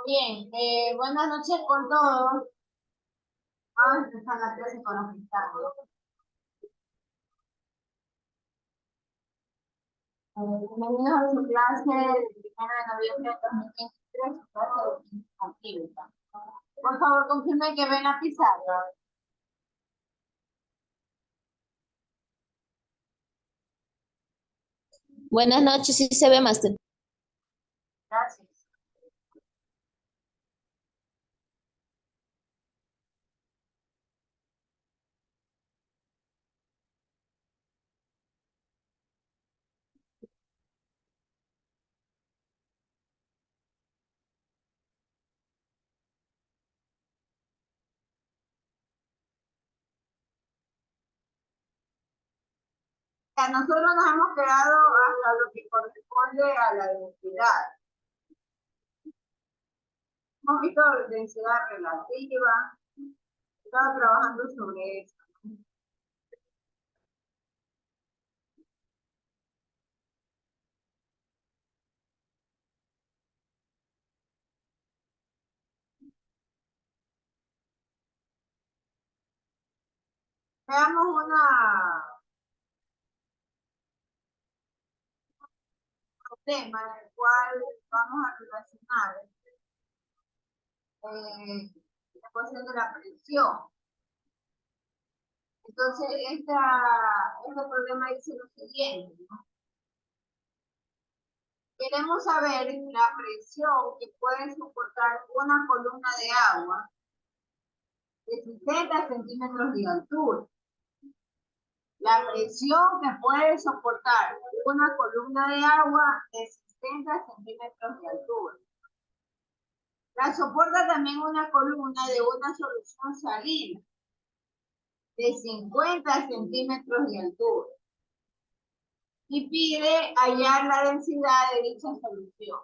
Bien, buenas noches con todos. Vamos a empezar la clase con los dictámenes. Bienvenidos a su clase del 1 de noviembre de 2023, su clase de química química. Por favor, confirme que ven la pizarra. Buenas noches, sí se ve, Master. Gracias. A nosotros nos hemos quedado hasta lo que corresponde a la densidad. Hemos visto densidad relativa, estaba trabajando sobre eso. Veamos un tema en el cual vamos a relacionar la ecuación de la presión. Entonces, este problema dice lo siguiente, ¿no? Queremos saber la presión que puede soportar una columna de agua de 60 centímetros de altura. La presión que puede soportar una columna de agua de 60 centímetros de altura. La soporta también una columna de una solución salina de 50 centímetros de altura. Y pide hallar la densidad de dicha solución.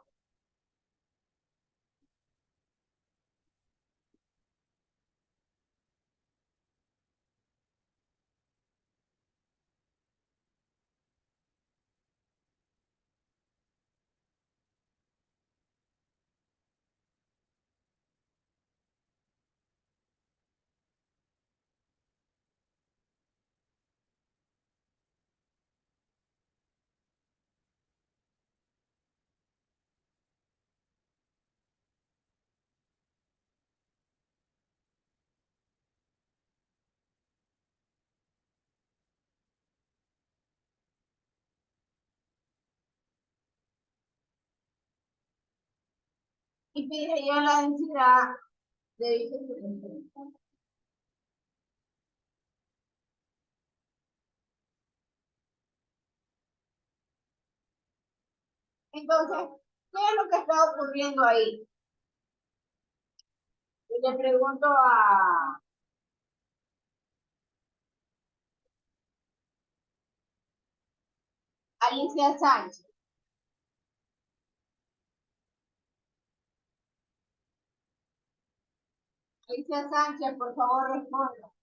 Y pide hallar la densidad de dicha solución. Entonces, ¿qué es lo que está ocurriendo ahí? Y le pregunto a Alicia Sánchez. Alicia Sánchez, por favor, responda.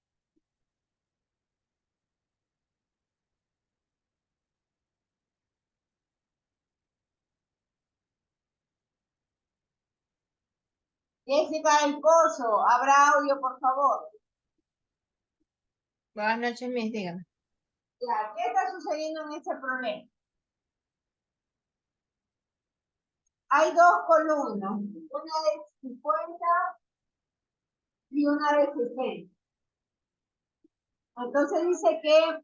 Jessica del Pozo, ¿habrá audio, por favor? Buenas noches, mis, dígame. Ya, ¿qué está sucediendo en este problema? Hay dos columnas, una de 50 y una de 60. Entonces dice que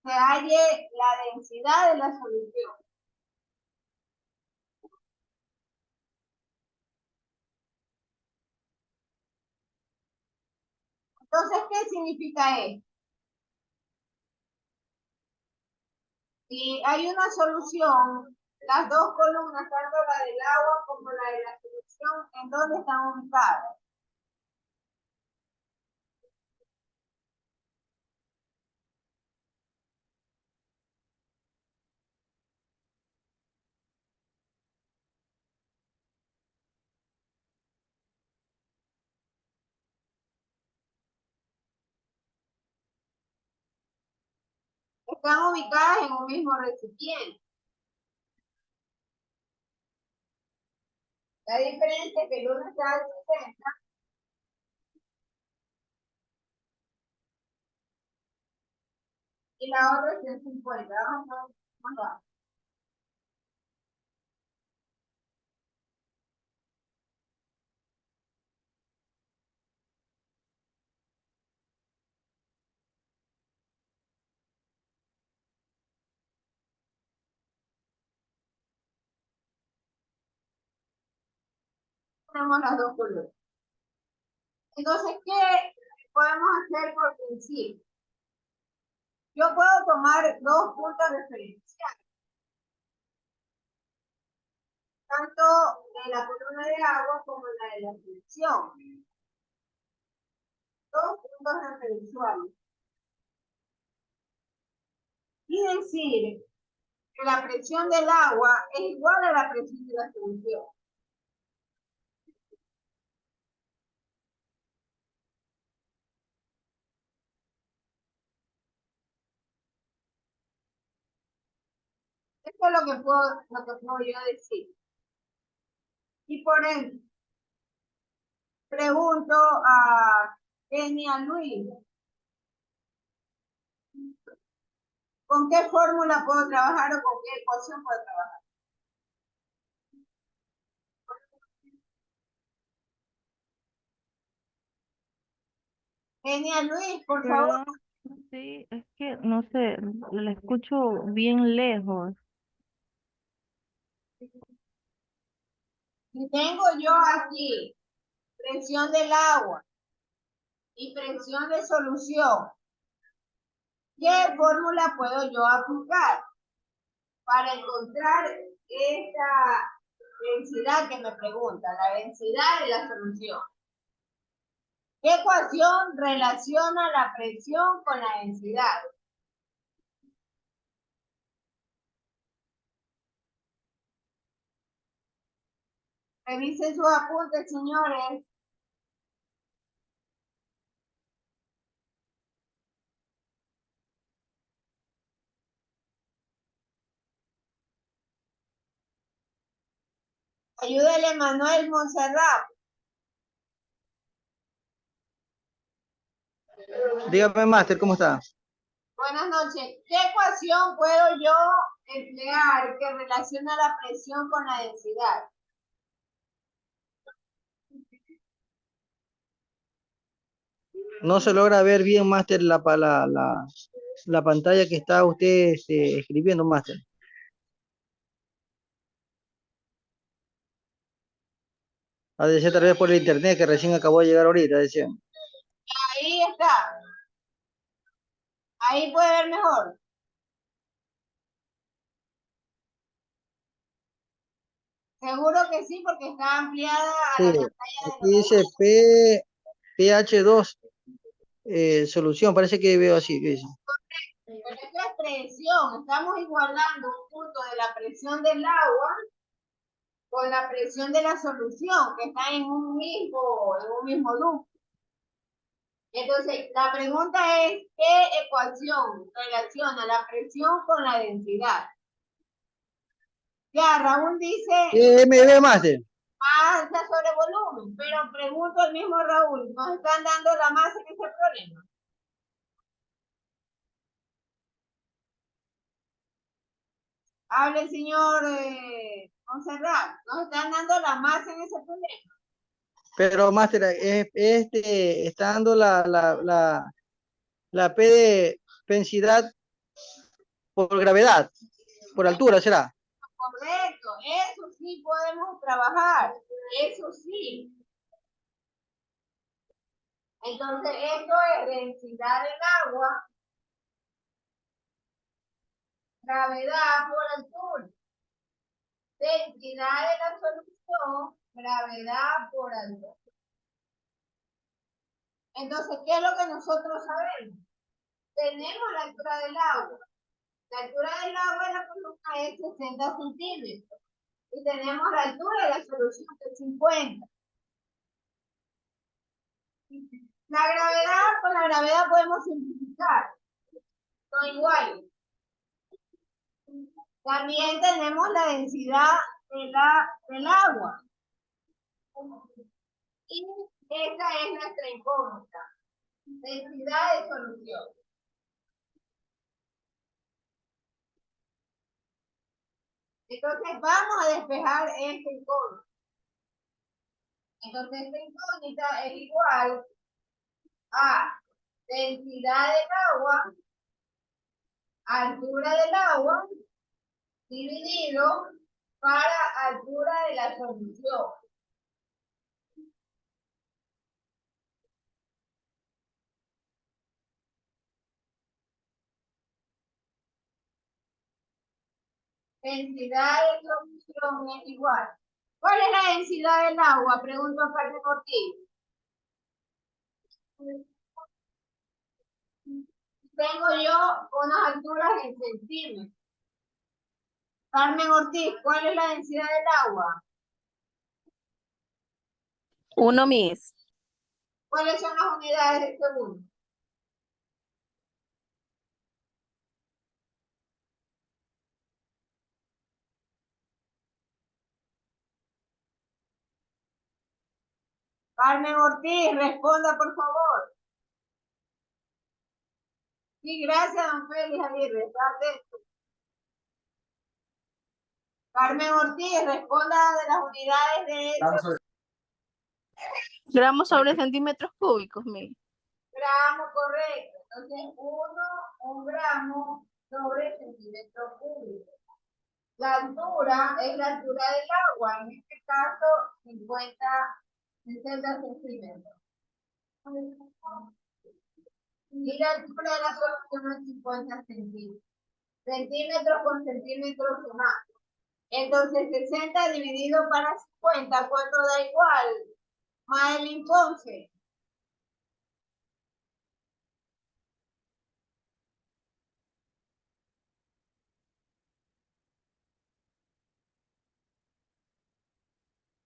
se halle la densidad de la solución. Entonces, ¿qué significa esto? Si hay una solución, las dos columnas, tanto la del agua como la de la solución, ¿en dónde están ubicadas? Están ubicadas en un mismo recipiente. La diferencia es que el uno está a 60 y la otra es en 50. Vamos a tenemos las dos columnas. Entonces, ¿qué podemos hacer por principio? Yo puedo tomar dos puntos referenciales, tanto de la columna de agua como la de la presión. Dos puntos referenciales. Y decir que la presión del agua es igual a la presión de la solución. Esto es lo que puedo yo decir. Y por ende, pregunto a Kenia Luis, ¿con qué fórmula puedo trabajar o con qué ecuación puedo trabajar? Kenia Luis, por favor. Perdón, sí, es que no sé, la escucho bien lejos. Si tengo yo aquí presión del agua y presión de solución, ¿qué fórmula puedo yo aplicar para encontrar esta densidad que me pregunta, la densidad de la solución? ¿Qué ecuación relaciona la presión con la densidad? Revisen sus apuntes, señores. Ayúdele Manuel Monserrat. Dígame, máster, ¿cómo está? Buenas noches. ¿Qué ecuación puedo yo emplear que relaciona la presión con la densidad? No se logra ver bien, máster, la pantalla que está usted escribiendo, máster. Ha de ser tal vez por el internet que recién acabó de llegar ahorita, decían. Ahí está. Ahí puede ver mejor. Seguro que sí, porque está ampliada a Sí, la pantalla de aquí dice pH2, solución, parece que veo así, ¿qué dice? Pero esto es presión. Estamos igualando un punto de la presión del agua con la presión de la solución, que está en un mismo loop. Entonces, la pregunta es, ¿qué ecuación relaciona la presión con la densidad? Ya, Raúl dice MB, máster. masa sobre volumen, pero pregunto al mismo Raúl, ¿nos están dando la masa en ese problema? Hable, señor Monserrat, ¿nos están dando la masa en ese problema? Pero, máster, está dando la P de densidad por gravedad, por altura, ¿será? Correcto, eso sí podemos trabajar, eso sí. Entonces, esto es densidad del agua, gravedad por altura. Densidad de la solución, gravedad por altura. Entonces, ¿qué es lo que nosotros sabemos? Tenemos la altura del agua. La altura del agua en la columna es 60 centímetros. Y tenemos la altura de la solución de 50. La gravedad, con la gravedad podemos simplificar. Son iguales. También tenemos la densidad del agua. Y esa es nuestra incógnita. Densidad de solución. Entonces vamos a despejar esta incógnita. Entonces esta incógnita es igual a densidad del agua, altura del agua, dividido para altura de la solución. Densidad de solución es igual. ¿Cuál es la densidad del agua? Pregunto a Carmen Ortiz. Tengo yo unas alturas en centímetros. Carmen Ortiz, ¿cuál es la densidad del agua? 1, Miss. ¿Cuáles son las unidades de segundo? Carmen Ortiz, responda por favor. Sí, gracias, don Félix Aguirre. Está atento. Carmen Ortiz, responda de las unidades de Gramos sobre centímetros cúbicos, Miss. gramo, correcto. Entonces, un gramo sobre centímetro cúbico. La altura es la altura del agua, en este caso 60 centímetros. Y la altura de la solución es 50 centímetros. Centímetros con centímetros más. Entonces 60 dividido para 50, ¿cuánto da igual? Madeline Ponce.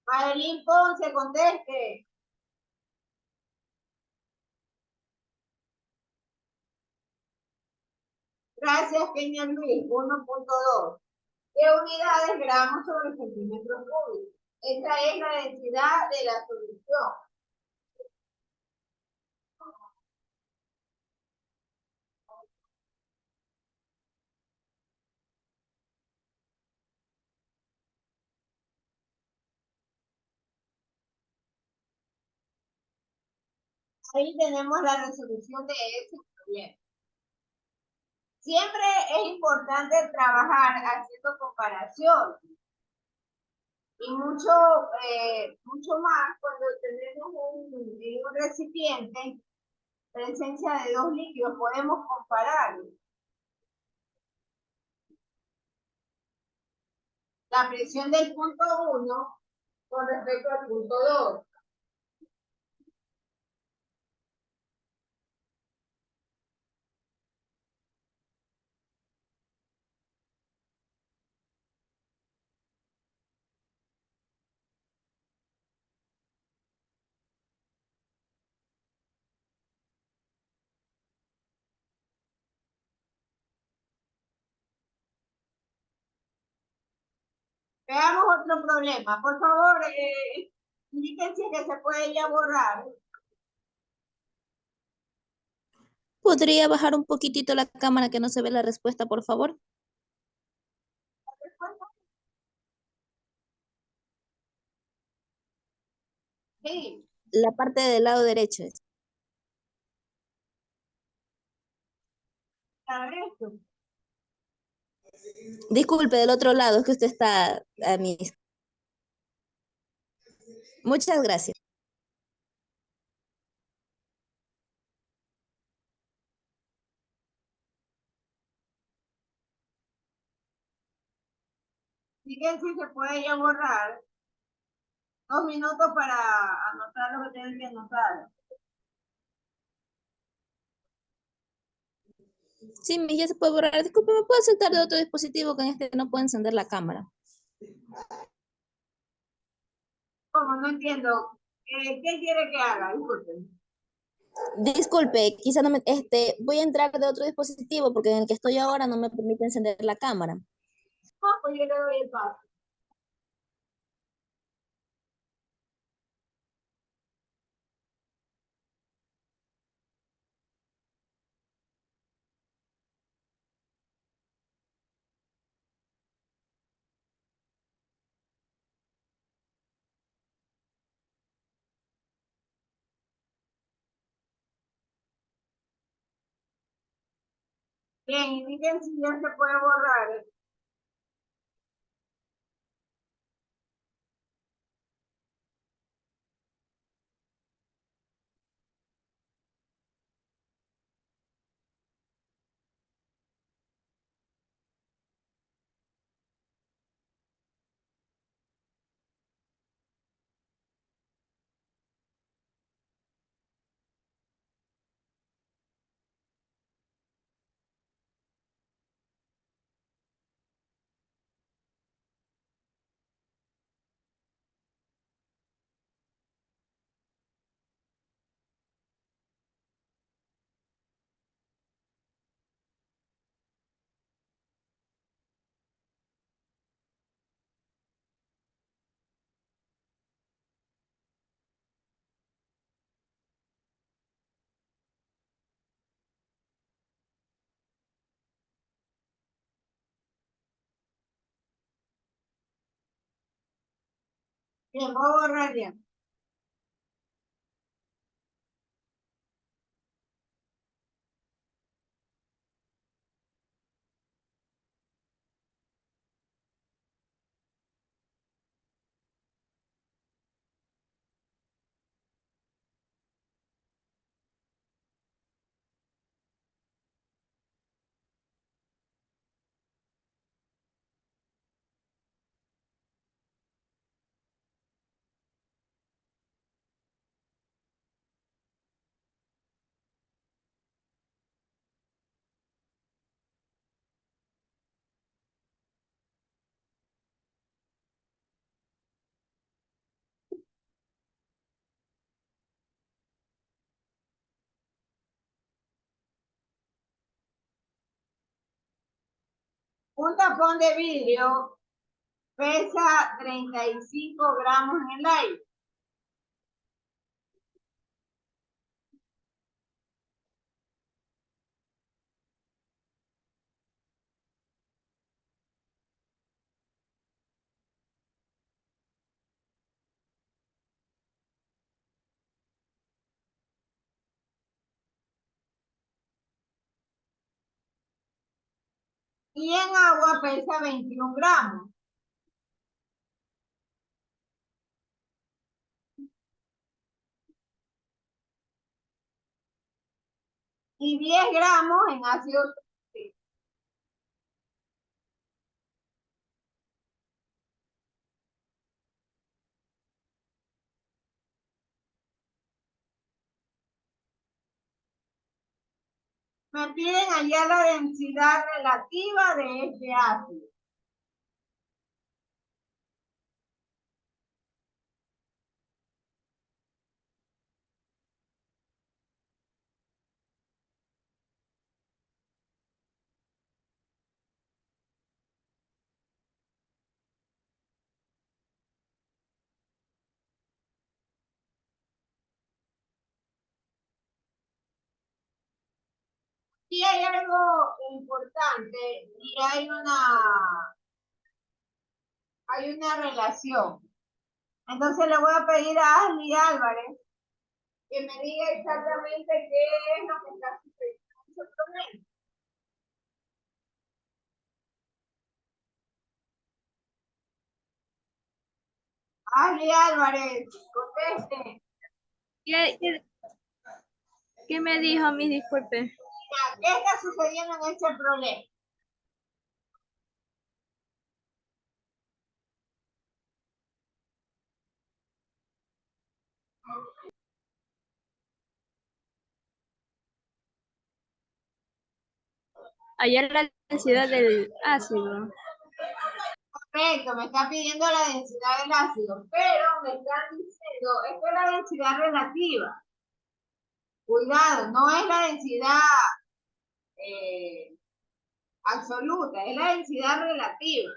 Madeline Ponce, conteste. Gracias, Peña Luis, 1.2. ¿Qué unidades gramos sobre centímetros cúbicos? Esta es la densidad de la solución. Ahí tenemos la resolución de ese problema. Siempre es importante trabajar haciendo comparación. Y mucho más cuando tenemos un recipiente, presencia de dos líquidos, podemos comparar. La presión del punto 1 con respecto al punto 2. Veamos otro problema. Por favor, indiquen si es que se puede ya borrar. ¿Podría bajar un poquitito la cámara que no se ve la respuesta, por favor? Sí. La parte del lado derecho. A ver esto. Disculpe, del otro lado, es que usted está a mí. Muchas gracias. Indiquen si se puede ya borrar. 2 minutos para anotar lo que tienen que anotar. Sí, ya se puede borrar. Disculpe, ¿me puedo saltar de otro dispositivo que en este no puedo encender la cámara? ¿Cómo? No entiendo. ¿Qué quiere que haga? Disculpen. Disculpe, quizá no me, voy a entrar de otro dispositivo porque en el que estoy ahora no me permite encender la cámara. No, pues yo le doy el paso. Bien, indiquen si ya se puede borrar. Bien, voy a borrar ya. Un tapón de vidrio pesa 35 gramos en el aire. Y en agua pesa 21 gramos. Y 10 gramos en ácido sulfúrico. Me piden allá la densidad relativa de este ácido. Y hay algo importante y hay una relación. Entonces le voy a pedir a Ashley Álvarez que me diga exactamente qué es lo que está sucediendo en su problema. Ashley Álvarez, conteste. ¿Qué me dijo, mi disculpe? ¿Qué está sucediendo en este problema? Ayer la densidad del ácido. Correcto, me está pidiendo la densidad del ácido, pero me están diciendo, esto es la densidad relativa. Cuidado, no es la densidad absoluta, es la densidad relativa.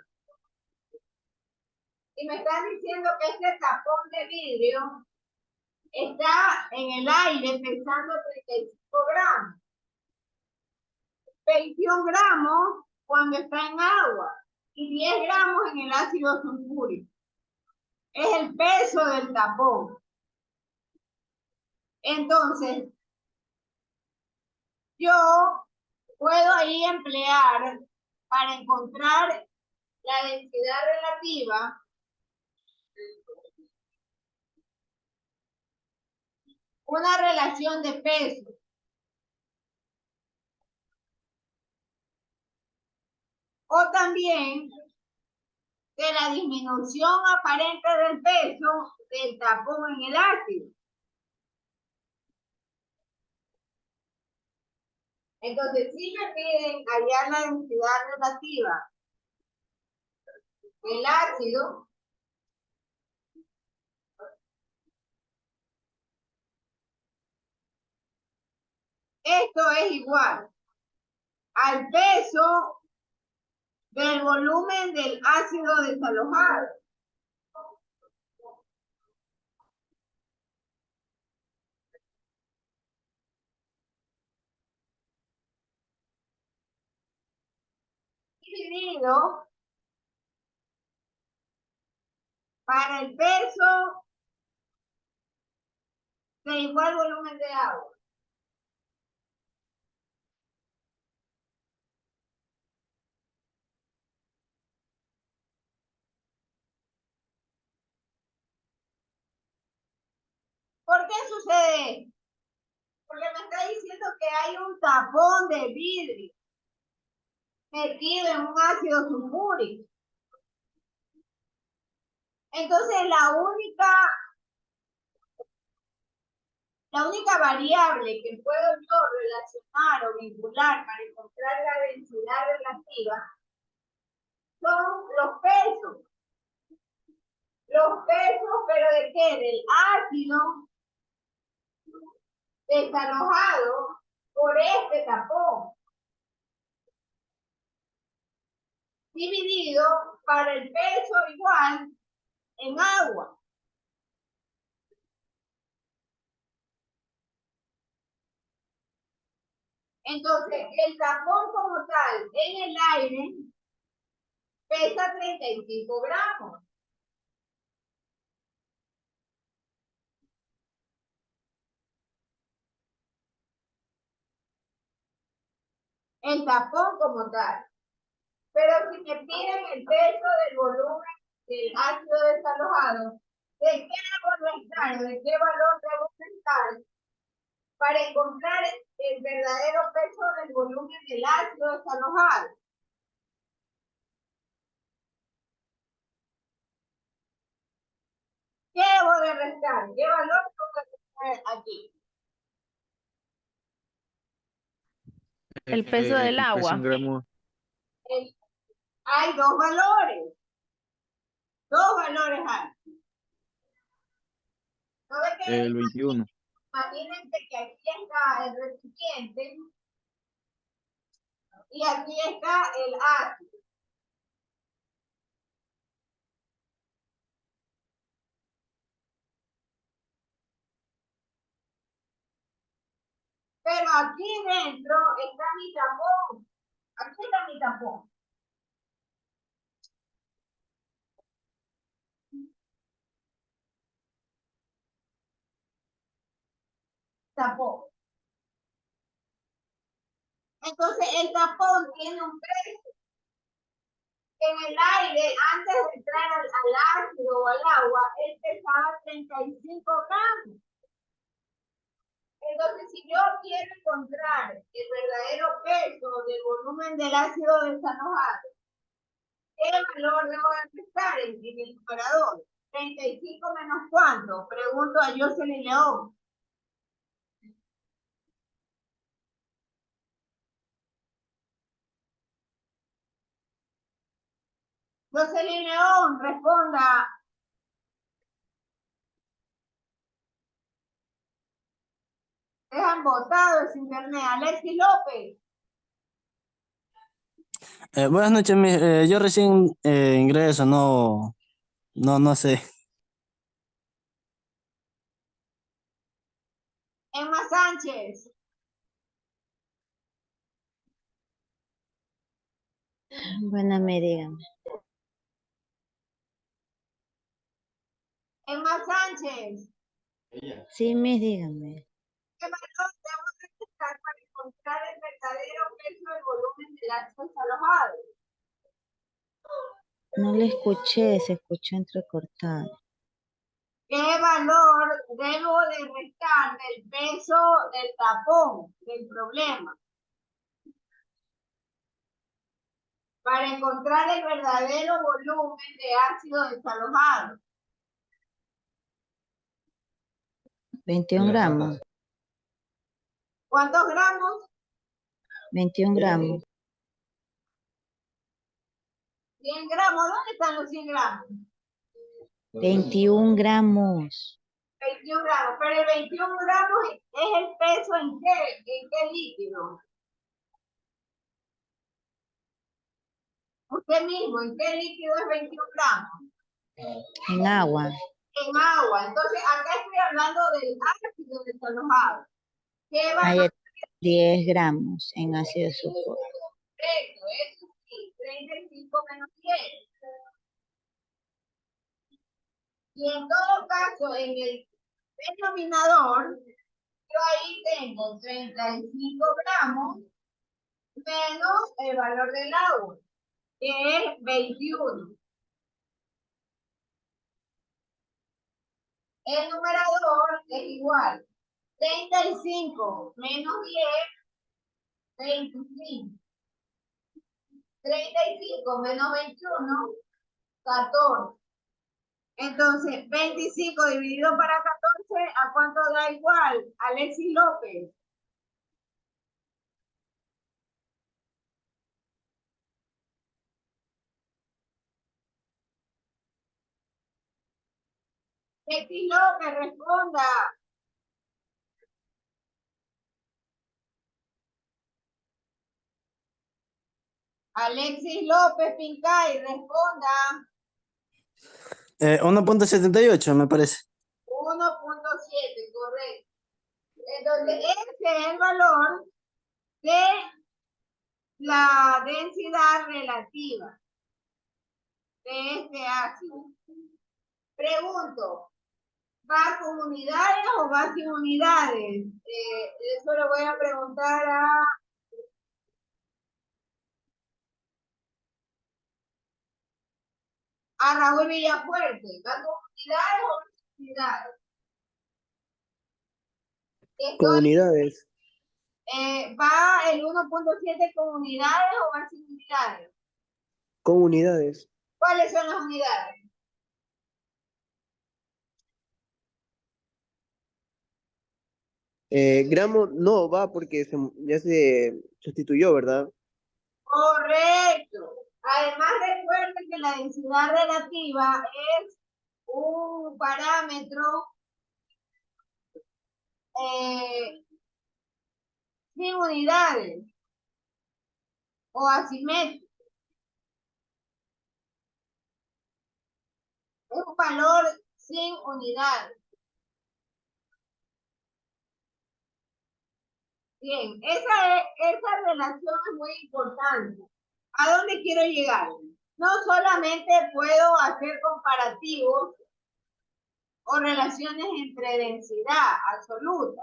Y me están diciendo que este tapón de vidrio está en el aire pesando 35 gramos. 21 gramos cuando está en agua y 10 gramos en el ácido sulfúrico. Es el peso del tapón. Entonces, yo puedo ahí emplear para encontrar la densidad relativa una relación de peso. O también de la disminución aparente del peso del tapón en el ácido. Entonces, si me piden hallar la densidad relativa del ácido, esto es igual al peso del volumen del ácido desalojado. Dividido para el peso de igual volumen de agua. ¿Por qué sucede esto? Porque me está diciendo que hay un tapón de vidrio metido en un ácido sulfúrico. Entonces la única variable que puedo yo relacionar o vincular para encontrar la densidad relativa son los pesos. Los pesos, pero ¿de qué? Del ácido desalojado por este tapón. Dividido para el peso igual en agua. Entonces, el tapón como tal en el aire pesa 35 gramos. El tapón como tal. Pero si me piden el peso del volumen del ácido desalojado, ¿de qué debo restar? ¿De qué valor debo restar para encontrar el verdadero peso del volumen del ácido desalojado? ¿Qué debo de restar? ¿Qué valor tengo que restar aquí? El peso del El peso agua. en gramos, Hay dos valores. Dos valores hay. ¿No ve que el 21. imagínense que aquí está el recipiente y aquí está el ácido? Pero aquí dentro está mi tapón. Aquí está mi tapón. Tapón. Entonces el tapón tiene un precio. En el aire, antes de entrar al ácido o al agua, él pesaba 35 gramos. Entonces, si yo quiero encontrar el verdadero peso del volumen del ácido desalojado, ¿qué valor debo empezar en el numerador? 35 menos ¿cuánto? Pregunto a Jocelyn León. Jocelyn León, responda. Dejan botado ese internet. Alexis López. Buenas noches, yo recién ingreso, no sé. Emma Sánchez. Bueno, me dígame. Emma Sánchez. Sí, me dígame. ¿Qué valor debo necesitar para encontrar el verdadero peso del volumen del ácido desalojado. No le escuché, se escuchó entrecortado. ¿Qué valor debo de restar del peso del tapón, del problema? Para encontrar el verdadero volumen de ácido desalojado. 21 gramos. ¿Cuántos gramos? 21 gramos. 100 gramos. ¿Dónde están los 100 gramos? 21 gramos. 21 gramos. Pero el 21 gramos es el peso ¿en qué? ¿En qué líquido? Usted mismo, ¿en qué líquido es 21 gramos? En agua. En agua. Entonces, acá estoy hablando del ácido desalojado. ¿Qué va Hay 10 gramos en ácido sulfúrico. Correcto, eso sí, 35 menos 10. Y en todo caso, en el denominador, yo ahí tengo 35 gramos menos el valor del agua, que es 21. El numerador es igual. 35 menos 10, 25. 35 menos 21, 14. Entonces, 25 dividido para 14, ¿a cuánto da igual? Alexis López. Alexis López, responda. Alexis López Pincay, responda. 1.78 me parece. 1.7, correcto. Entonces, ese es el valor de la densidad relativa de este ácido. Pregunto, ¿va con unidades o va sin unidades? Eso lo voy a preguntar a Raúl Villafuerte. ¿Va con unidades o sin unidades? Comunidades. ¿Va el 1.7 con unidades o va sin unidades? Comunidades. ¿Cuáles son las unidades? Gramo no va porque ya se sustituyó, ¿verdad? Correcto. Además, recuerden que la densidad relativa es un parámetro sin unidades o asimétrico. Es un valor sin unidades. Bien, esa relación es muy importante. ¿A dónde quiero llegar? No solamente puedo hacer comparativos o relaciones entre densidad absoluta.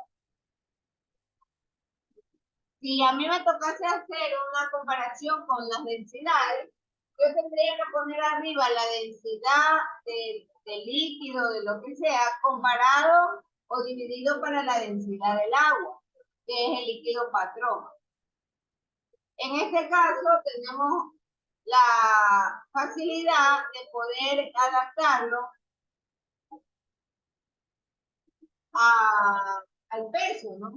Si a mí me tocase hacer una comparación con las densidades, yo tendría que poner arriba la densidad del líquido, de lo que sea, comparado o dividido para la densidad del agua, que es el líquido patrón. En este caso tenemos la facilidad de poder adaptarlo al peso, ¿no?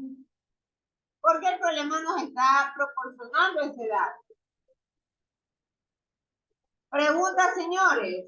Porque el problema nos está proporcionando ese dato. Pregunta, señores.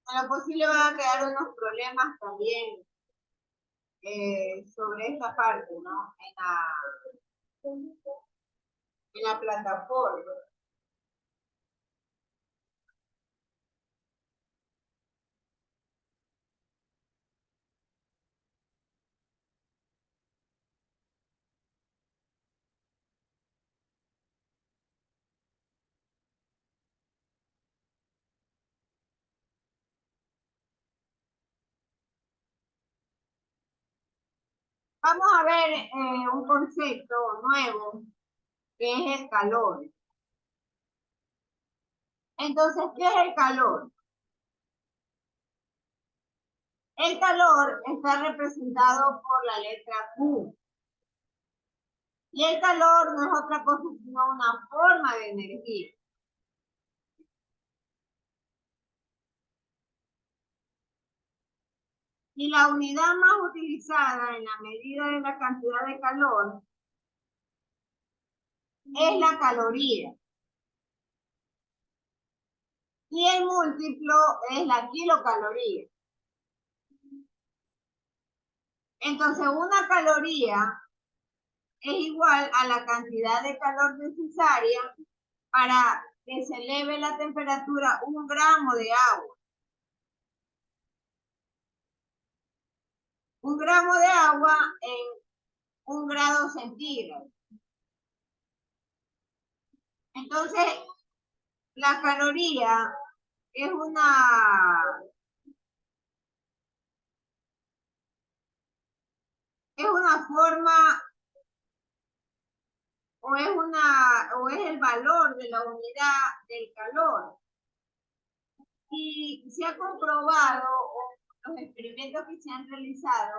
En lo posible van a quedar unos problemas también. sobre esta parte, ¿no? En la plataforma. Vamos a ver un concepto nuevo, que es el calor. Entonces, ¿qué es el calor? El calor está representado por la letra Q. Y el calor no es otra cosa sino una forma de energía. Y la unidad más utilizada en la medida de la cantidad de calor es la caloría. Y el múltiplo es la kilocaloría. Entonces, una caloría es igual a la cantidad de calor necesaria para que se eleve la temperatura 1 gramo de agua. 1 gramo de agua en 1 grado centígrado. Entonces, la caloría es una forma o es el valor de la unidad del calor. Y se ha comprobado, los experimentos que se han realizado,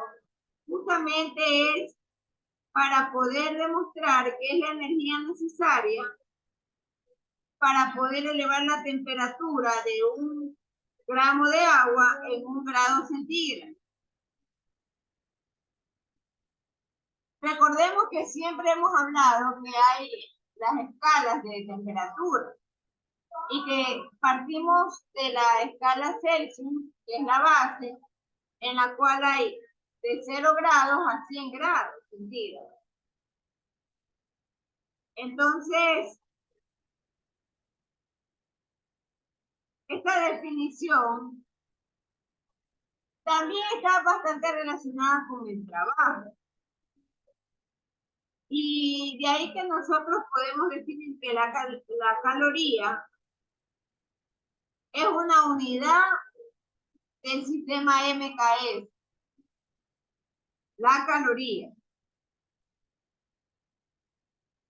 justamente es para poder demostrar que es la energía necesaria para poder elevar la temperatura de 1 gramo de agua en 1 grado centígrado. Recordemos que siempre hemos hablado que hay las escalas de temperatura y que partimos de la escala Celsius, que es la base, en la cual hay de 0 grados a 100 grados centígrados. Entonces, esta definición también está bastante relacionada con el trabajo. Y de ahí que nosotros podemos definir que la caloría es una unidad del sistema MKS. La caloría.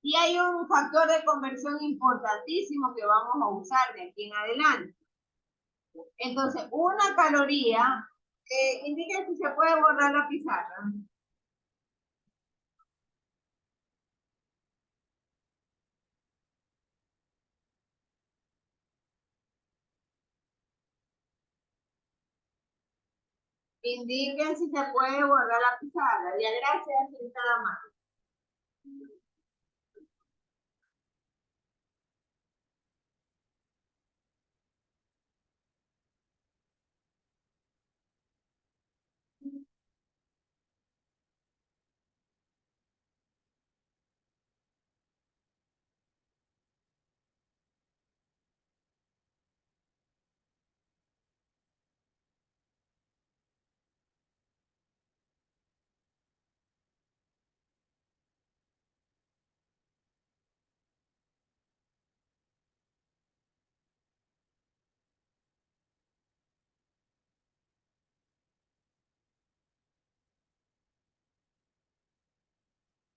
Y hay un factor de conversión importantísimo que vamos a usar de aquí en adelante. Entonces, una caloría, indica si se puede borrar la pizarra. Indiquen si se puede borrar la pizarra. Ya gracias, señorita Damaso.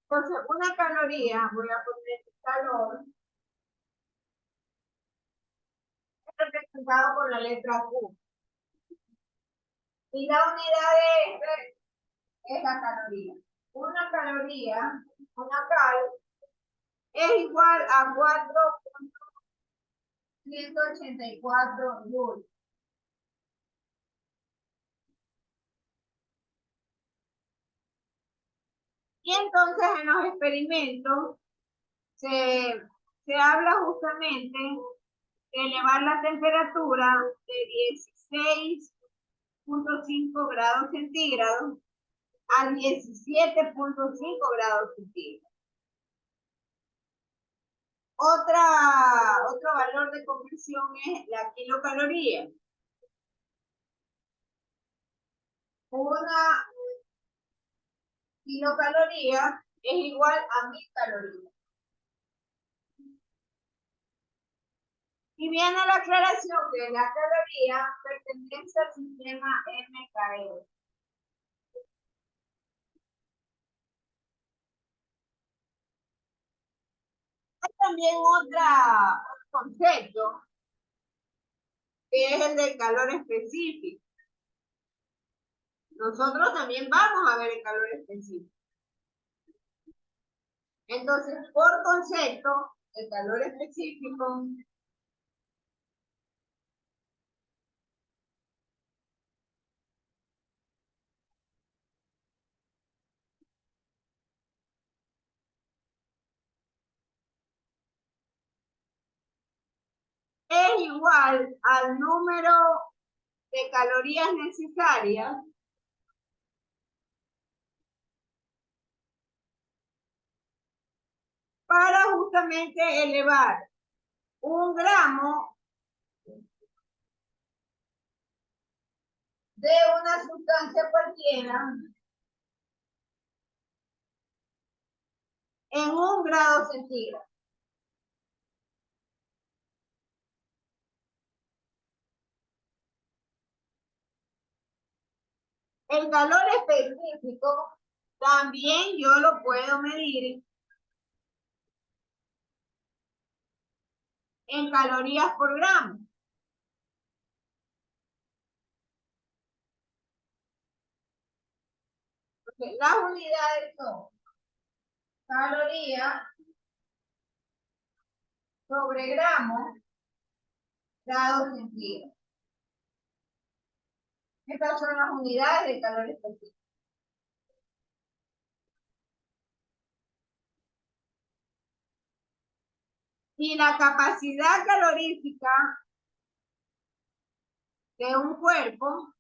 Entonces, una caloría, voy a poner calor, es representado por la letra Q. Y la unidad de este es la caloría. Una caloría, una cal, es igual a 4.184 joules. Y entonces en los experimentos se habla justamente de elevar la temperatura de 16.5 grados centígrados a 17.5 grados centígrados. Otro valor de conversión es la kilocaloría. Una kilocaloría es igual a 1000 calorías. Y viene la aclaración que la caloría pertenece al sistema MKE. Hay también otro concepto, que es el del calor específico. Nosotros también vamos a ver el calor específico. Entonces, por concepto, el calor específico es igual al número de calorías necesarias para justamente elevar 1 gramo de una sustancia cualquiera en 1 grado centígrado. El calor específico también yo lo puedo medir en calorías por gramo. Porque las unidades son calorías sobre gramo, grados centígrados. Estas son las unidades de calor específico. Y la capacidad calorífica de un cuerpo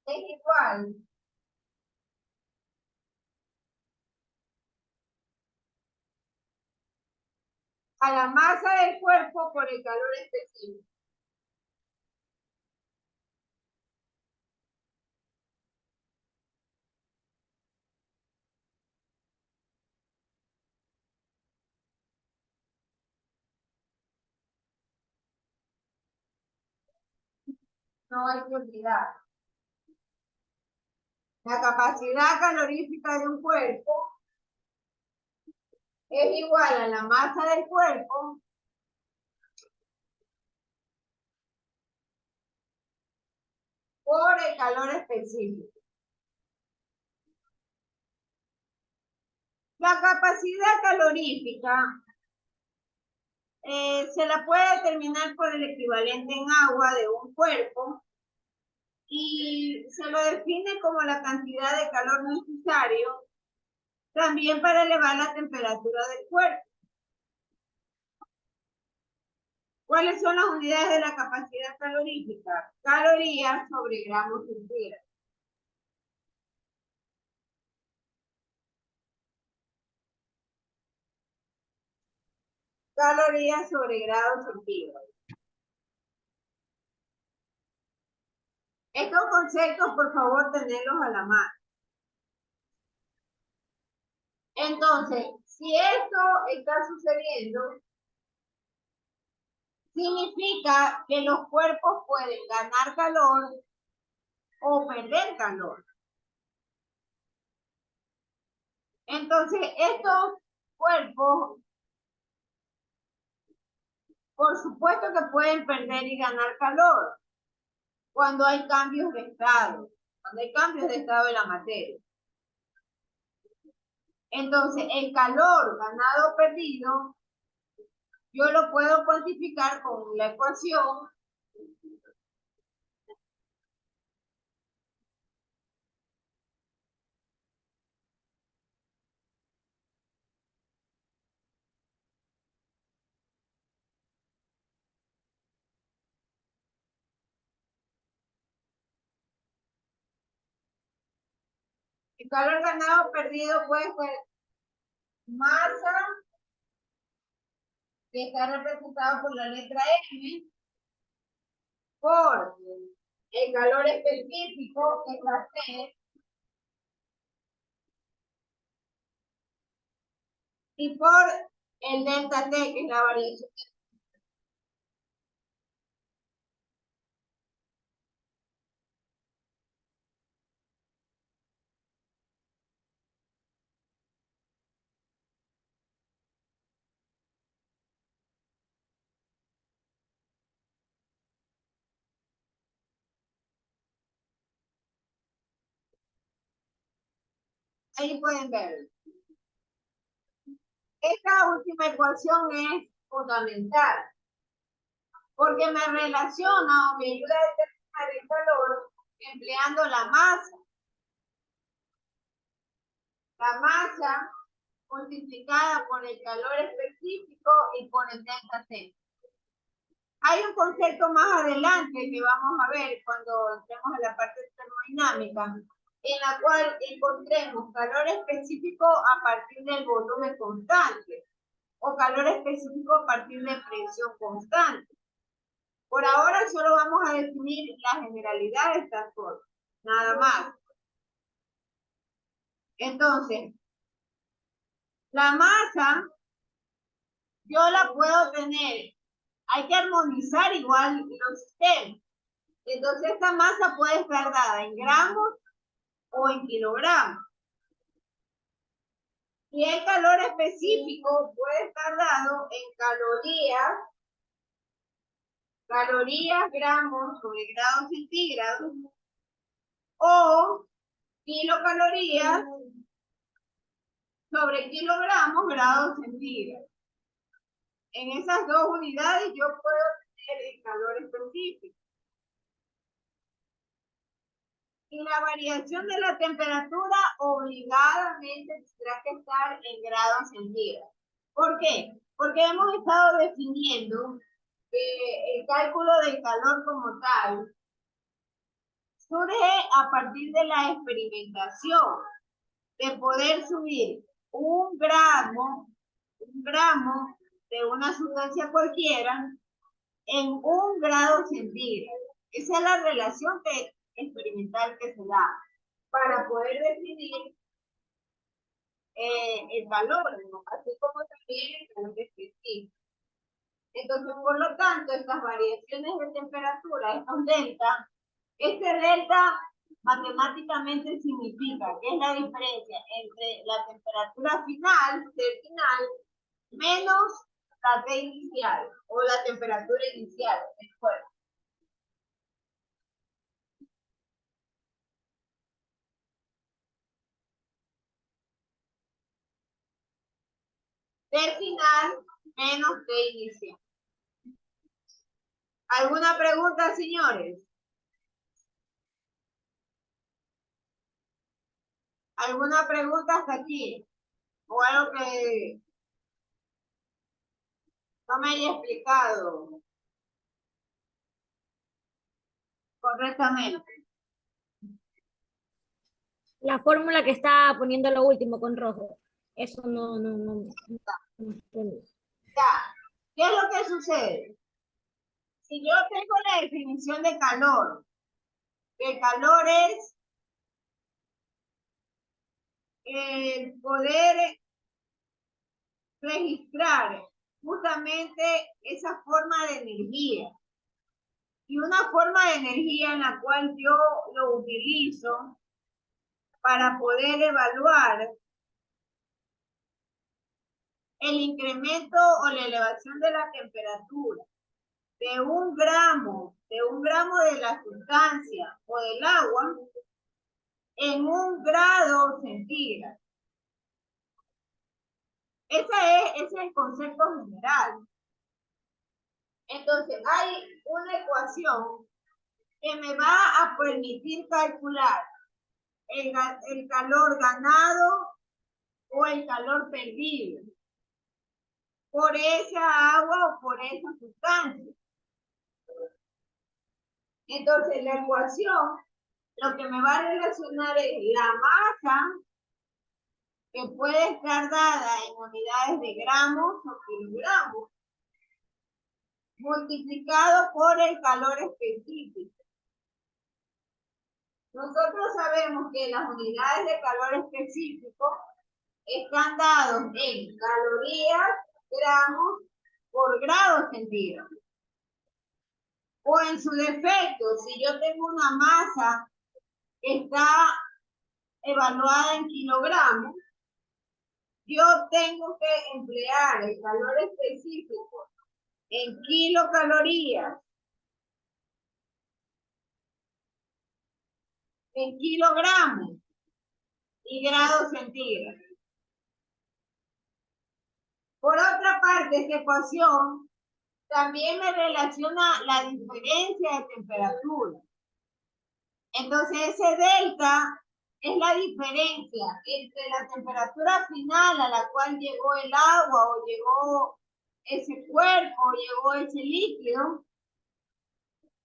es igual a la masa del cuerpo por el calor específico. No hay que olvidar. La capacidad calorífica de un cuerpo es igual a la masa del cuerpo por el calor específico. La capacidad calorífica se la puede determinar por el equivalente en agua de un cuerpo y se lo define como la cantidad de calor necesario también para elevar la temperatura del cuerpo. ¿Cuáles son las unidades de la capacidad calorífica? Calorías sobre gramos centígrados. Calorías sobre grados centígrados. Estos conceptos, por favor, tenerlos a la mano. Entonces, si esto está sucediendo, significa que los cuerpos pueden ganar calor o perder calor. Entonces, estos cuerpos, por supuesto que pueden perder y ganar calor cuando hay cambios de estado, de la materia. Entonces, el calor ganado o perdido, yo lo puedo cuantificar con la ecuación El calor ganado o perdido puede ser masa, que está representado por la letra M, por el calor específico, que es la C, y por el delta T, que es la variación. Ahí pueden ver. Esta última ecuación es fundamental, porque me relaciona o me ayuda a determinar el calor empleando la masa. La masa multiplicada por el calor específico y por el delta T. Hay un concepto más adelante que vamos a ver cuando entremos a la parte termodinámica, en la cual encontremos calor específico a partir del volumen constante o calor específico a partir de presión constante. Por ahora solo vamos a definir la generalidad de estas cosas, nada más. Entonces, la masa yo la puedo tener, hay que armonizar igual los sistemas. Entonces esta masa puede estar dada en gramos o en kilogramos. Y el calor específico puede estar dado en calorías, gramos sobre grados centígrados, o kilocalorías sobre kilogramos grados centígrados. En esas dos unidades yo puedo tener el calor específico. Y la variación de la temperatura obligadamente tendrá que estar en grados centígrados. ¿Por qué? Porque hemos estado definiendo el cálculo del calor como tal surge a partir de la experimentación, de poder subir un gramo de una sustancia cualquiera en 1 grado centígrado. Esa es la relación experimental que se da para poder definir el calor, ¿no? Así como también el calor específico. Entonces, por lo tanto, estas variaciones de temperatura, estos delta, este delta matemáticamente significa que es la diferencia entre la temperatura final, T final, menos la T inicial, o la temperatura inicial del cuerpo. T final menos T inicial. ¿Alguna pregunta, señores? ¿Alguna pregunta hasta aquí? ¿O algo que no me haya explicado correctamente? La fórmula que está poniendo lo último con rojo. Eso no entendí. Ya. ¿Qué es lo que sucede? Si yo tengo la definición de calor, el calor es el poder registrar justamente esa forma de energía. Y una forma de energía en la cual yo lo utilizo para poder evaluar el incremento o la elevación de la temperatura de 1 gramo de la sustancia o del agua en 1 grado centígrado. Ese es el concepto general. Entonces, hay una ecuación que me va a permitir calcular el calor ganado o el calor perdido por esa agua o por esa sustancia. Entonces, la ecuación lo que me va a relacionar es la masa que puede estar dada en unidades de gramos o kilogramos, multiplicado por el calor específico. Nosotros sabemos que las unidades de calor específico están dados en calorías, gramos por grado centígrado. O en su defecto, si yo tengo una masa que está evaluada en kilogramos, yo tengo que emplear el calor específico en kilocalorías, en kilogramos y grados centígrados. Por otra parte, esta ecuación también me relaciona la diferencia de temperatura. Entonces, ese delta es la diferencia entre la temperatura final a la cual llegó el agua o llegó ese cuerpo, o llegó ese líquido,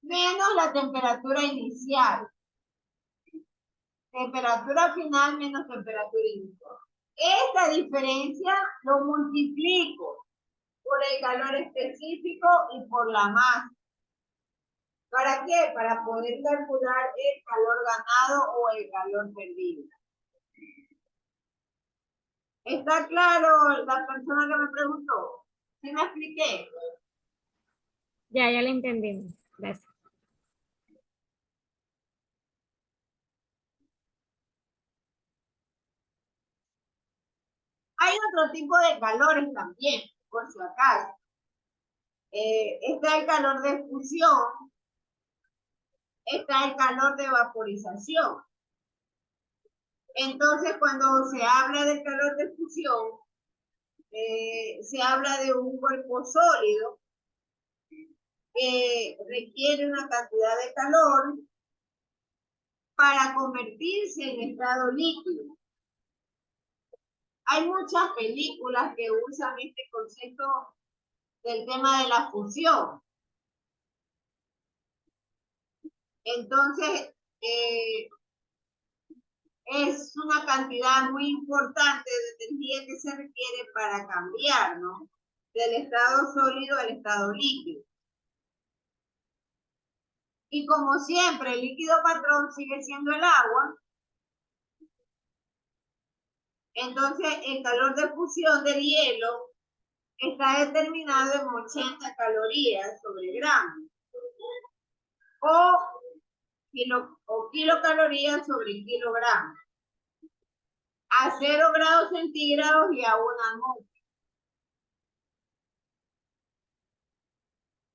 menos la temperatura inicial. Temperatura final menos temperatura inicial. Esta diferencia lo multiplico por el calor específico y por la masa. ¿Para qué? Para poder calcular el calor ganado o el calor perdido. ¿Está claro la persona que me preguntó? ¿Sí me expliqué? Ya le entendimos. Gracias. Hay otro tipo de calores también, por si acaso. Está el calor de fusión, está el calor de vaporización. Entonces, cuando se habla del calor de fusión, se habla de un cuerpo sólido que requiere una cantidad de calor para convertirse en estado líquido. Hay muchas películas que usan este concepto del tema de la fusión. Entonces, es una cantidad muy importante de energía que se requiere para cambiar, ¿no? Del estado sólido al estado líquido. Y como siempre, el líquido patrón sigue siendo el agua. Entonces, el calor de fusión del hielo está determinado en 80 calorías sobre gramo. O kilocalorías sobre kilogramos. A 0 grados centígrados y a 1 atmósfera.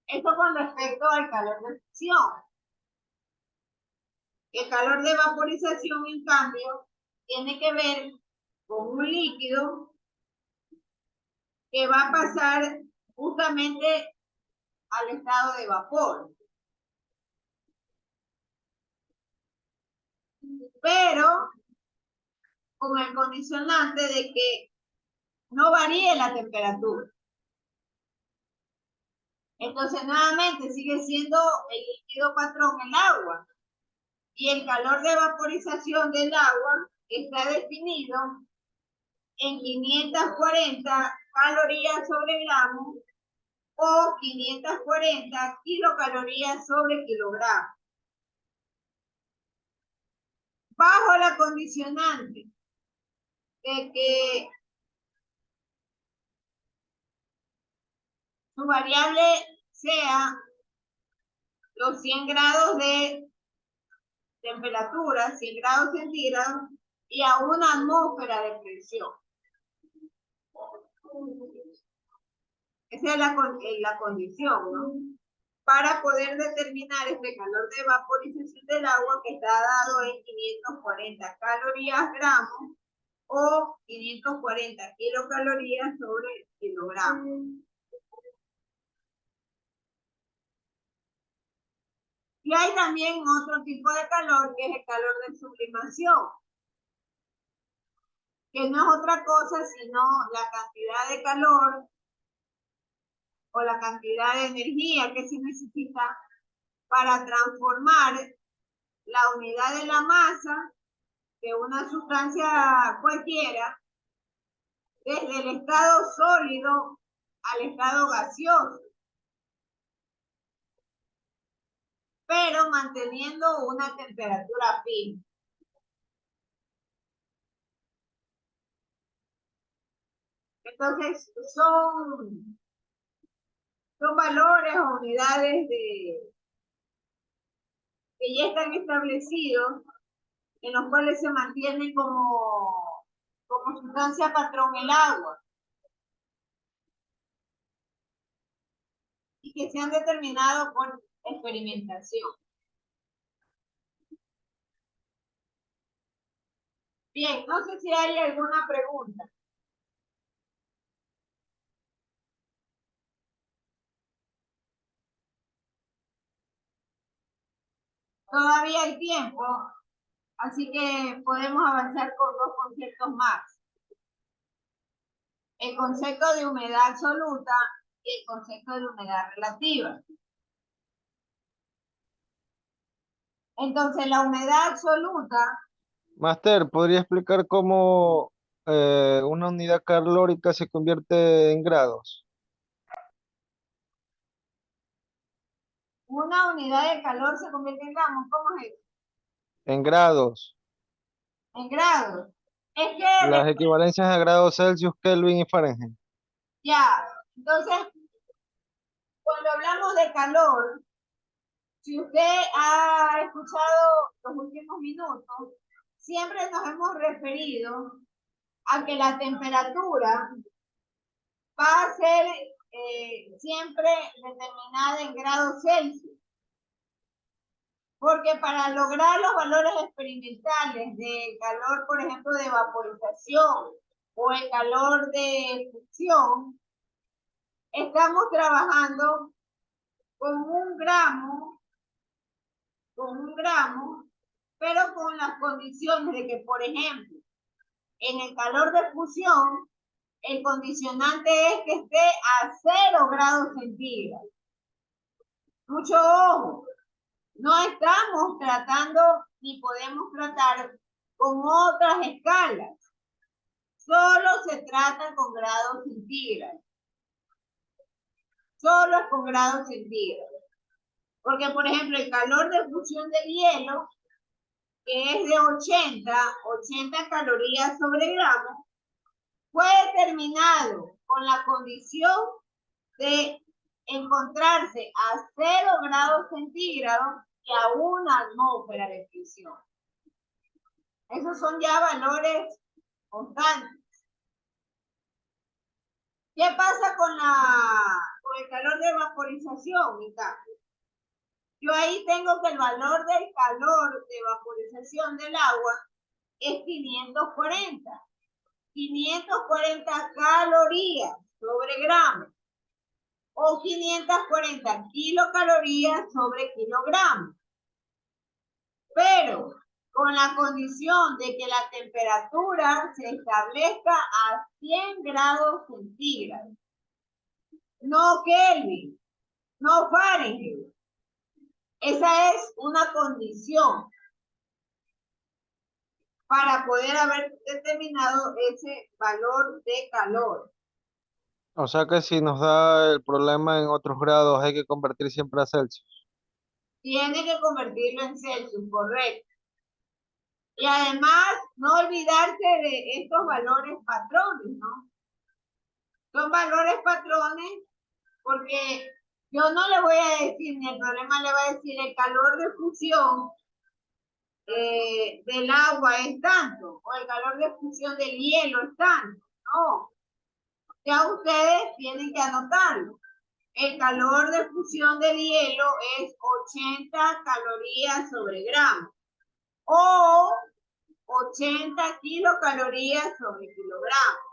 Esto con respecto al calor de fusión. El calor de vaporización, en cambio, tiene que ver con un líquido que va a pasar justamente al estado de vapor. Pero con el condicionante de que no varíe la temperatura. Entonces, nuevamente, sigue siendo el líquido patrón el agua. Y el calor de vaporización del agua está definido en 540 calorías sobre gramo o 540 kilocalorías sobre kilogramo. Bajo la condicionante de que su variable sea los 100 grados de temperatura, 100 grados centígrados, y a 1 atmósfera de presión. Esa es la condición, ¿no? Para poder determinar este calor de vaporización del agua que está dado en 540 calorías gramos o 540 kilocalorías sobre kilogramo. Y hay también otro tipo de calor que es el calor de sublimación, que no es otra cosa sino la cantidad de calor o la cantidad de energía que se necesita para transformar la unidad de la masa de una sustancia cualquiera desde el estado sólido al estado gaseoso, pero manteniendo una temperatura fija. Entonces, son valores o unidades que ya están establecidos, en los cuales se mantiene como sustancia patrón el agua, y que se han determinado por experimentación. Bien, no sé si hay alguna pregunta. Todavía hay tiempo, así que podemos avanzar con dos conceptos más. El concepto de humedad absoluta y el concepto de humedad relativa. Entonces, la humedad absoluta, Master, ¿podría explicar cómo una unidad calórica se convierte en grados? una unidad de calor se convierte en gramos. ¿Cómo es eso? En grados. En grados. Es que Las equivalencias a grados Celsius, Kelvin y Fahrenheit. ya, entonces, cuando hablamos de calor, si usted ha escuchado los últimos minutos, siempre nos hemos referido a que la temperatura va a ser siempre determinada en grados Celsius. Porque para lograr los valores experimentales del calor, por ejemplo, de vaporización o el calor de fusión, estamos trabajando con un gramo, pero con las condiciones de que, por ejemplo, en el calor de fusión, el condicionante es que esté a 0 grados centígrados. Mucho ojo, no estamos tratando ni podemos tratar con otras escalas. Solo se trata con grados centígrados. Solo con grados centígrados. Porque, por ejemplo, el calor de fusión del hielo, que es de 80 calorías sobre gramo, fue determinado con la condición de encontrarse a 0 grados centígrados y a 1 atmósfera de presión. Esos son ya valores constantes. ¿Qué pasa con el calor de vaporización, mi caso? Yo ahí tengo que el valor del calor de vaporización del agua es 540. 540 calorías sobre gramo. O 540 kilocalorías sobre kilogramo. Pero con la condición de que la temperatura se establezca a 100 grados centígrados. No Kelvin, no Fahrenheit. Esa es una condición para poder haber determinado ese valor de calor. O sea que si nos da el problema en otros grados, hay que convertir siempre a Celsius. Tiene que convertirlo en Celsius, correcto. Y además, no olvidarse de estos valores patrones, ¿no? Son valores patrones porque yo no le voy a decir, ni el problema le va a decir el calor de fusión del agua es tanto, o el calor de fusión del hielo es tanto. No, ya ustedes tienen que anotarlo. El calor de fusión del hielo es 80 calorías sobre gramo, o 80 kilocalorías sobre kilogramo.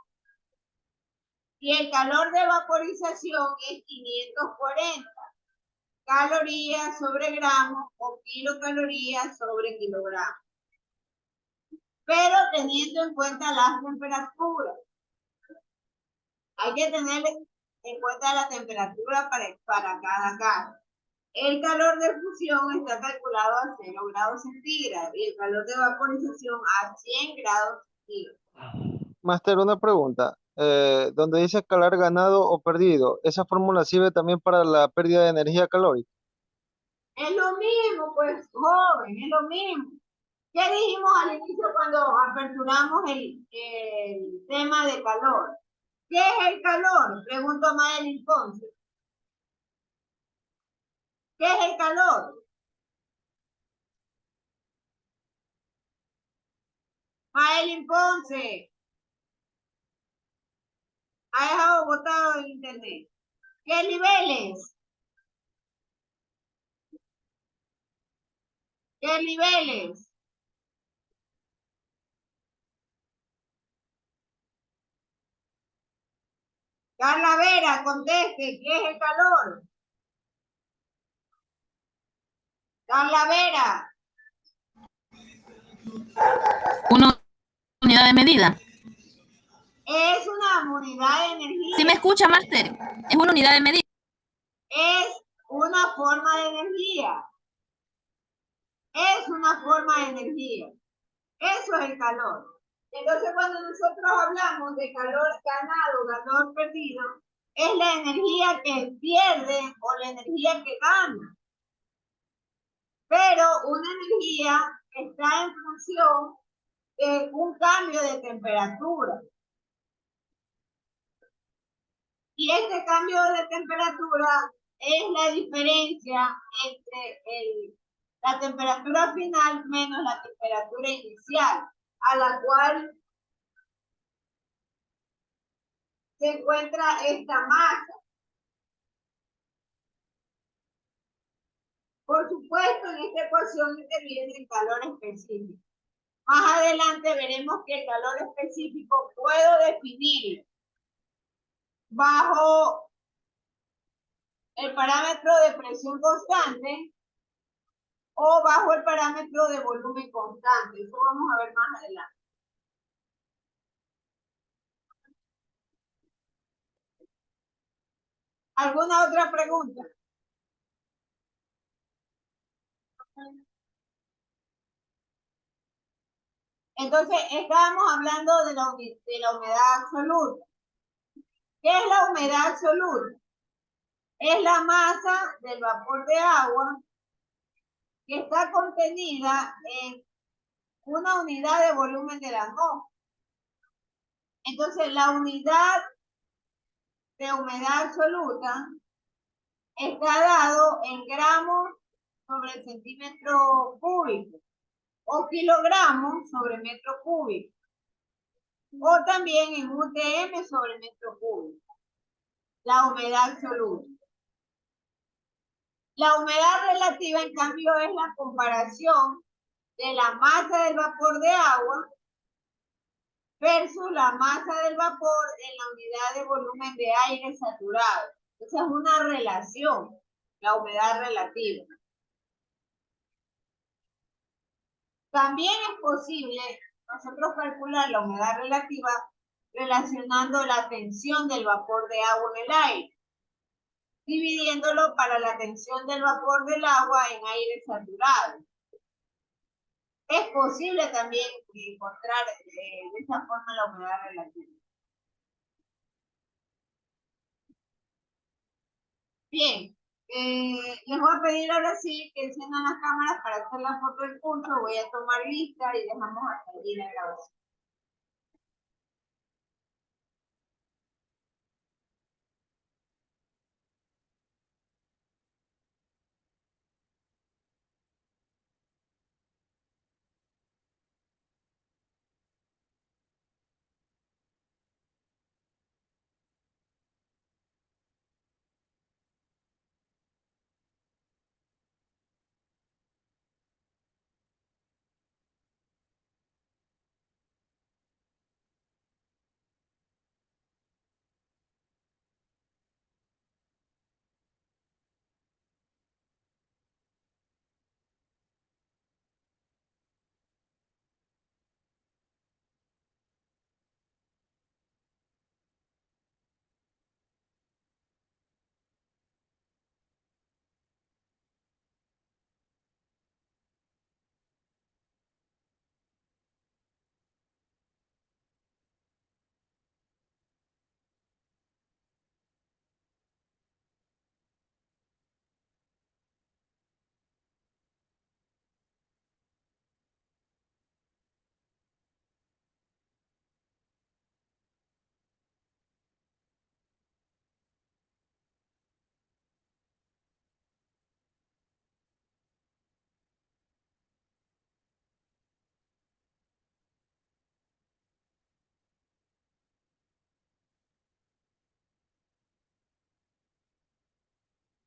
Y el calor de vaporización es 540 calorías sobre gramo o kilocalorías sobre kilogramo. Pero teniendo en cuenta las temperaturas. Hay que tener en cuenta la temperatura para cada caso. El calor de fusión está calculado a 0 grados centígrados y el calor de vaporización a 100 grados centígrados. Máster, una pregunta. Donde dice calar ganado o perdido, ¿esa fórmula sirve también para la pérdida de energía calórica? Es lo mismo, pues, joven, es lo mismo. ¿Qué dijimos al inicio cuando aperturamos el tema de calor? ¿Qué es el calor? Pregunto a Madeline Ponce. ¿Qué es el calor? Madeline Ponce. Ha dejado botado el internet. ¿Qué niveles? ¿Qué niveles? Carla Vera, conteste, ¿qué es el calor? Carla Vera. Una unidad de medida. Es una unidad de energía. ¿Sí me escucha, Máster? Es una unidad de medida. Es una forma de energía. Es una forma de energía. Eso es el calor. Entonces, cuando nosotros hablamos de calor ganado, calor perdido, es la energía que pierde o la energía que gana. Pero una energía está en función de un cambio de temperatura. Y este cambio de temperatura es la diferencia entre la temperatura final menos la temperatura inicial, a la cual se encuentra esta masa. Por supuesto, en esta ecuación interviene el calor específico. Más adelante veremos que el calor específico puedo definir bajo el parámetro de presión constante o bajo el parámetro de volumen constante. Eso vamos a ver más adelante. ¿Alguna otra pregunta? Entonces, estábamos hablando de la humedad absoluta. ¿Qué es la humedad absoluta? Es la masa del vapor de agua que está contenida en una unidad de volumen de la atmósfera. Entonces, la unidad de humedad absoluta está dado en gramos sobre centímetro cúbico o kilogramos sobre metro cúbico o también en UTM sobre metro cúbico. La humedad absoluta. La humedad relativa, en cambio, es la comparación de la masa del vapor de agua versus la masa del vapor en la unidad de volumen de aire saturado. Esa es una relación, la humedad relativa. También es posible nosotros calcular la humedad relativa relacionando la tensión del vapor de agua en el aire, dividiéndolo para la tensión del vapor del agua en aire saturado. Es posible también encontrar de esa forma la humedad relativa. Bien, les voy a pedir ahora sí que enciendan las cámaras para hacer la foto del curso. Voy a tomar lista y dejamos hasta allí la grabación.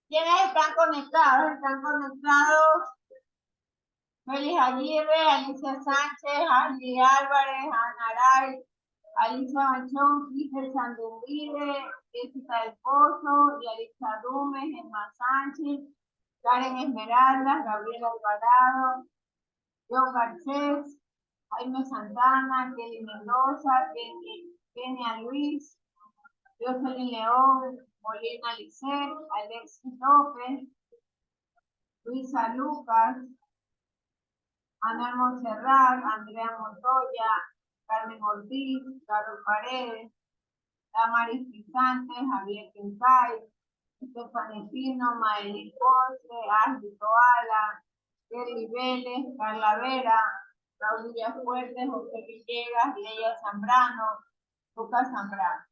¿Quiénes están conectados? Están conectados Félix Aguirre, Alicia Sánchez, Ashley Álvarez, Ana Aray, Alicia Machón, Cristian Sanduvide, Jessica del Pozo, Yalitza Dumes, Emma Sánchez, Karen Esmeralda, Gabriela Alvarado, John Garcés, Jaime Santana, Kelly Mendoza, Kenia Luis, Jocelyn León, Molina Lisset, Alexis López, Luisa Lucas, Ana Montserrat, Andrea Montoya, Carmen Ortiz, Carlos Paredes, Damaris Pisantes, Javier Quincay, Estefany Pino, Maeli Ponce, Ashley Toala, Kelly Vélez, Carla Vera, Claudia Fuertes, José Villegas, Leia Zambrano, Lucas Zambrano.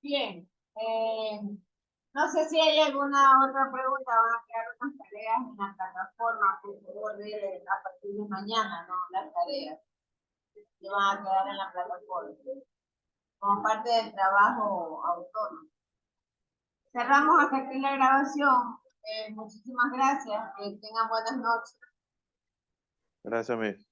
Bien, no sé si hay alguna otra pregunta, van a quedar unas tareas en la plataforma, por favor, ver a partir de mañana, ¿no? Las tareas que van a quedar en la plataforma, como parte del trabajo autónomo. Cerramos hasta aquí la grabación. Muchísimas gracias, que tengan buenas noches. Gracias, Miss.